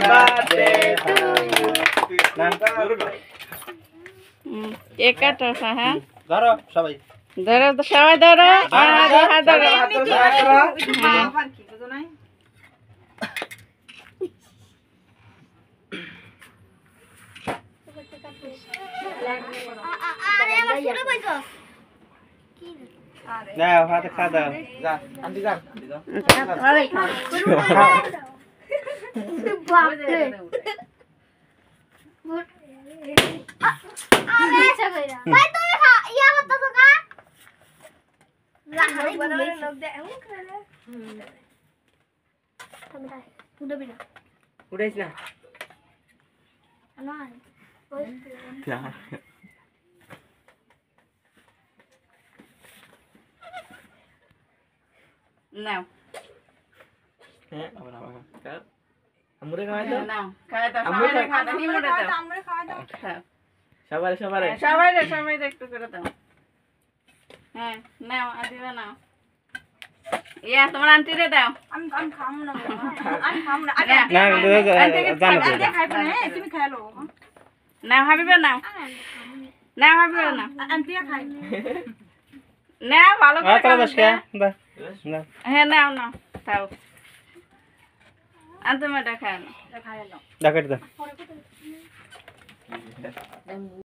Birthday to you. না cake কাটো হ্যাঁ ধরো সবাই ধরো তো সবাই ধরো হাত ধরো আবার কি বুঝো নাই আরে আমার ছোট বইছো কি নাও হাতে খা দাও যা আন্টি যান বাপরে আরে ইচ্ছা কইরা ভাই তুমি ইয়া করতেছো কা লাহারে বলে লোক দে এমন করে তুমি তাই উড়বে না উড়াইছ না না নাও হ্যাঁ আবার কার আমরে খাওয়াই দাও নাও খাওয়া দাও সবাই খাওয়া দাও হিমুরে দাও আমরা খাওয়া দাও খাও সবারে সবারে সবাই একটু করে দাও হ্যাঁ নাও আদিবা নাও ইয়া তোমার আন্টি রে দাও আমি খাম না আমি খাম না আরে না জানো আরে খাইবে না তুমি খাই লো নাও হাবিবা নাও নাও হাবিবা নাও আন্টিয়া খাই নাও ভালো করে তোরা বস কে দা না হ্যাঁ নাও নাও খাও আনতে মেটা খাও খাই লো দা কেটে দাও